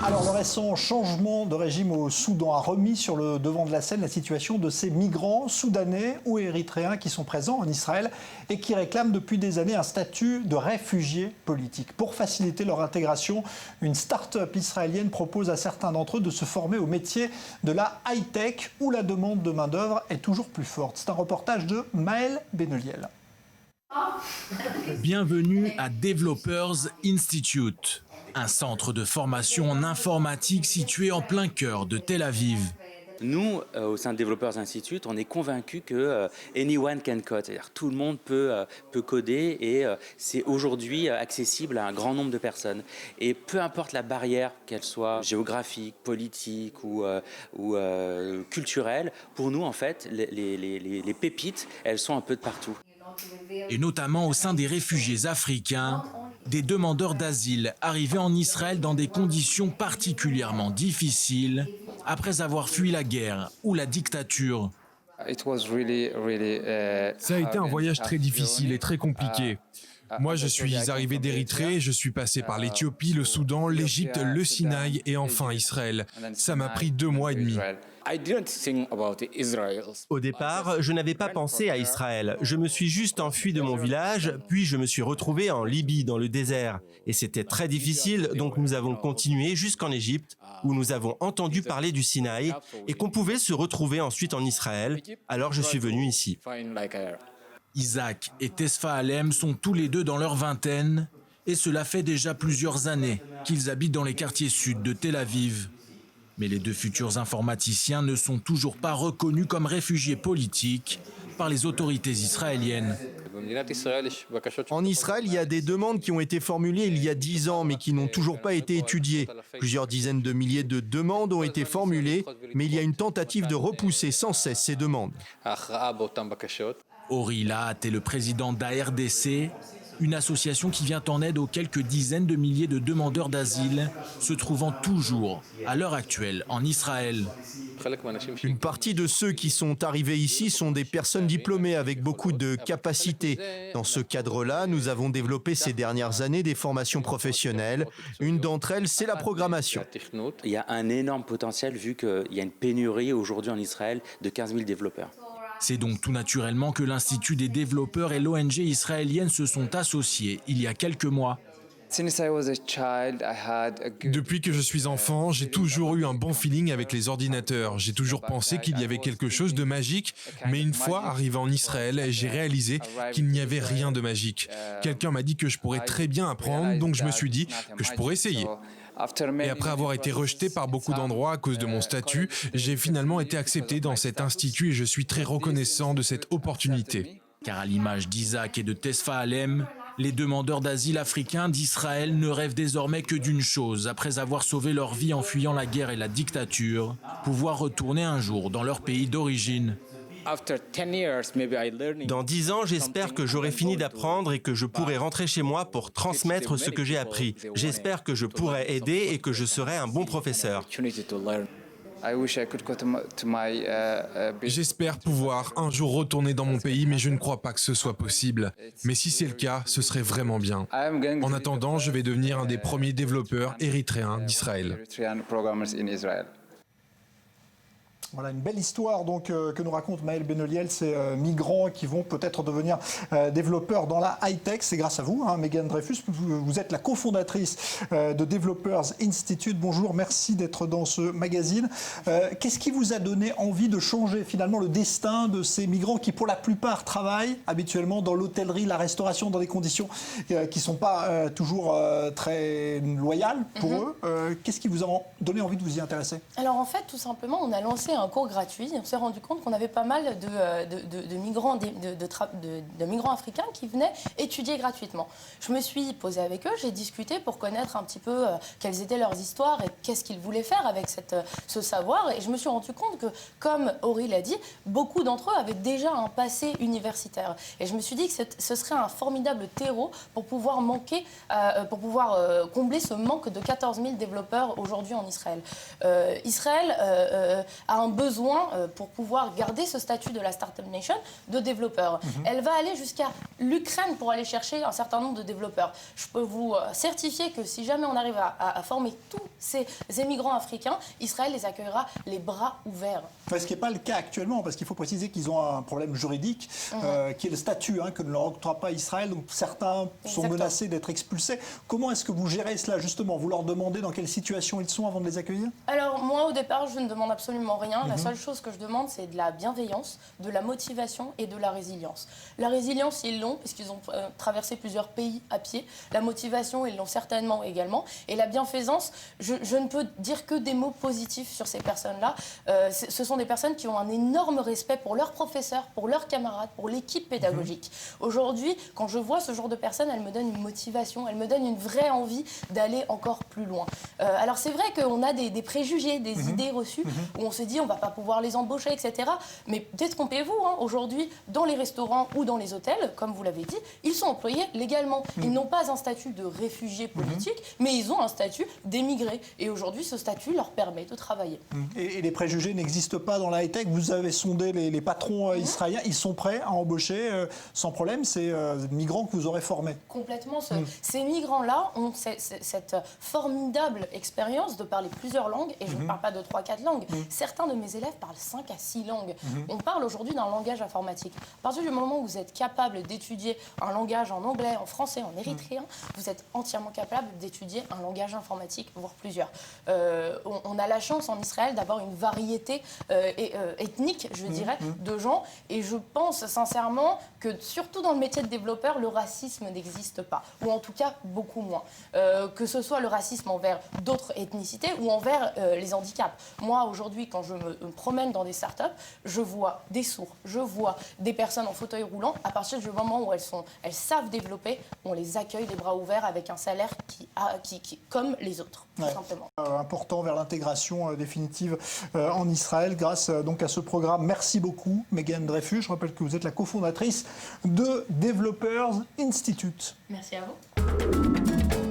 Alors, le récent changement de régime au Soudan a remis sur le devant de la scène la situation de ces migrants soudanais ou érythréens qui sont présents en Israël et qui réclament depuis des années un statut de réfugiés politiques. Pour faciliter leur intégration, une start-up israélienne propose à certains d'entre eux de se former au métier de la high-tech où la demande de main-d'œuvre est toujours plus forte. C'est un reportage de Maël Benoliel. Bienvenue à Developers Institute, un centre de formation en informatique situé en plein cœur de Tel Aviv. Nous, au sein de Developers Institute, on est convaincus que anyone can code, c'est-à-dire tout le monde peut coder et c'est aujourd'hui accessible à un grand nombre de personnes. Et peu importe la barrière, qu'elle soit géographique, politique ou culturelle, pour nous, en fait, les pépites, elles sont un peu de partout. Et notamment au sein des réfugiés africains, des demandeurs d'asile arrivés en Israël dans des conditions particulièrement difficiles après avoir fui la guerre ou la dictature. Ça a été un voyage très difficile et très compliqué. Moi, je suis arrivé d'Érythrée, je suis passé par l'Éthiopie, le Soudan, l'Égypte, le Sinaï et enfin Israël. Ça m'a pris 2 mois et demi. Au départ, je n'avais pas pensé à Israël. Je me suis juste enfui de mon village, puis je me suis retrouvé en Libye, dans le désert. Et c'était très difficile, donc nous avons continué jusqu'en Égypte, où nous avons entendu parler du Sinaï et qu'on pouvait se retrouver ensuite en Israël. Alors je suis venu ici. Isaac et Tesfa Alem sont tous les deux dans leur vingtaine et cela fait déjà plusieurs années qu'ils habitent dans les quartiers sud de Tel Aviv. Mais les 2 futurs informaticiens ne sont toujours pas reconnus comme réfugiés politiques par les autorités israéliennes. En Israël, il y a des demandes qui ont été formulées il y a 10 ans, mais qui n'ont toujours pas été étudiées. Plusieurs dizaines de milliers de demandes ont été formulées, mais il y a une tentative de repousser sans cesse ces demandes. Ori Lahat est le président d'ARDC, une association qui vient en aide aux quelques dizaines de milliers de demandeurs d'asile se trouvant toujours, à l'heure actuelle, en Israël. Une partie de ceux qui sont arrivés ici sont des personnes diplômées avec beaucoup de capacités. Dans ce cadre-là, nous avons développé ces dernières années des formations professionnelles. Une d'entre elles, c'est la programmation. Il y a un énorme potentiel vu qu'il y a une pénurie aujourd'hui en Israël de 15 000 développeurs. C'est donc tout naturellement que l'Institut des développeurs et l'ONG israélienne se sont associés il y a quelques mois. Depuis que je suis enfant, j'ai toujours eu un bon feeling avec les ordinateurs. J'ai toujours pensé qu'il y avait quelque chose de magique, mais une fois arrivé en Israël, j'ai réalisé qu'il n'y avait rien de magique. Quelqu'un m'a dit que je pourrais très bien apprendre, donc je me suis dit que je pourrais essayer. Et après avoir été rejeté par beaucoup d'endroits à cause de mon statut, j'ai finalement été accepté dans cet institut et je suis très reconnaissant de cette opportunité. Car à l'image d'Isaac et de Tesfa Alem, les demandeurs d'asile africains d'Israël ne rêvent désormais que d'une chose, après avoir sauvé leur vie en fuyant la guerre et la dictature, pouvoir retourner un jour dans leur pays d'origine. Dans 10 ans, j'espère que j'aurai fini d'apprendre et que je pourrai rentrer chez moi pour transmettre ce que j'ai appris. J'espère que je pourrai aider et que je serai un bon professeur. J'espère pouvoir un jour retourner dans mon pays, mais je ne crois pas que ce soit possible. Mais si c'est le cas, ce serait vraiment bien. En attendant, je vais devenir un des premiers développeurs érythréens d'Israël. Voilà une belle histoire donc, que nous raconte Maël Benoliel, ces migrants qui vont peut-être devenir développeurs dans la high-tech. C'est grâce à vous, hein, Megan Dreyfus. Vous êtes la cofondatrice de Developers Institute. Bonjour, merci d'être dans ce magazine. Qu'est-ce qui vous a donné envie de changer finalement le destin de ces migrants qui, pour la plupart, travaillent habituellement dans l'hôtellerie, la restauration, dans des conditions qui ne sont pas toujours très loyales pour eux. Qu'est-ce qui vous a donné envie de vous y intéresser? Alors en fait, tout simplement, on a lancé un cours gratuit. On s'est rendu compte qu'on avait pas mal de migrants africains qui venaient étudier gratuitement. Je me suis posée avec eux, j'ai discuté pour connaître un petit peu quelles étaient leurs histoires et qu'est-ce qu'ils voulaient faire avec ce savoir. Et je me suis rendu compte que, comme Ori l'a dit, beaucoup d'entre eux avaient déjà un passé universitaire. Et je me suis dit que ce serait un formidable terreau pour pouvoir combler ce manque de 14 000 développeurs aujourd'hui en Israël. Israël a un besoin, pour pouvoir garder ce statut de la Startup Nation, de développeurs. Elle va aller jusqu'à l'Ukraine pour aller chercher un certain nombre de développeurs. Je peux vous certifier que si jamais on arrive à former tous ces immigrants africains, Israël les accueillera les bras ouverts. Ce qui n'est pas le cas actuellement, parce qu'il faut préciser qu'ils ont un problème juridique, qui est le statut, que ne leur octroie pas Israël. Donc certains sont menacés d'être expulsés. Comment est-ce que vous gérez cela, justement? Vous leur demandez dans quelle situation ils sont avant de les accueillir? Alors moi, au départ, je ne demande absolument rien. La seule chose que je demande, c'est de la bienveillance, de la motivation et de la résilience. La résilience, ils l'ont, puisqu'ils ont traversé plusieurs pays à pied. La motivation, ils l'ont certainement également. Et la bienfaisance, je ne peux dire que des mots positifs sur ces personnes-là. Ce sont des personnes qui ont un énorme respect pour leurs professeurs, pour leurs camarades, pour l'équipe pédagogique. Aujourd'hui, quand je vois ce genre de personnes, elles me donnent une motivation, elles me donnent une vraie envie d'aller encore plus loin. Alors c'est vrai qu'on a des préjugés, des idées reçues, où on se dit on ne va pas pouvoir les embaucher, etc. Mais détrompez-vous, aujourd'hui, dans les restaurants ou dans les hôtels, comme vous l'avez dit, ils sont employés légalement. Ils n'ont pas un statut de réfugiés politiques, mais ils ont un statut d'émigrés. Et aujourd'hui, ce statut leur permet de travailler. Et les préjugés n'existent pas dans la high-tech. Vous avez sondé les patrons israéliens. Ils sont prêts à embaucher sans problème ces migrants que vous aurez formés. Complètement. Ces migrants-là ont cette formidable expérience de parler plusieurs langues. Et je ne parle pas de 3-4 langues. Certains de mes élèves parlent 5 à 6 langues. On parle aujourd'hui d'un langage informatique. À partir du moment où vous êtes capable d'étudier un langage en anglais, en français, en érythréen, vous êtes entièrement capable d'étudier un langage informatique, voire plusieurs. On a la chance en Israël d'avoir une variété ethnique, je dirais, de gens. Et je pense sincèrement que, surtout dans le métier de développeur, le racisme n'existe pas. Ou en tout cas, beaucoup moins. Que ce soit le racisme envers d'autres ethnicités ou envers les handicaps. Moi, aujourd'hui, quand je me promène dans des startups, je vois des sourds, je vois des personnes en fauteuil roulant. À partir du moment où elles savent développer, on les accueille les bras ouverts avec un salaire qui comme les autres, tout simplement. Important vers l'intégration définitive en Israël grâce donc à ce programme. Merci beaucoup, Megan Dreyfus. Je rappelle que vous êtes la cofondatrice de Developers Institute. Merci à vous.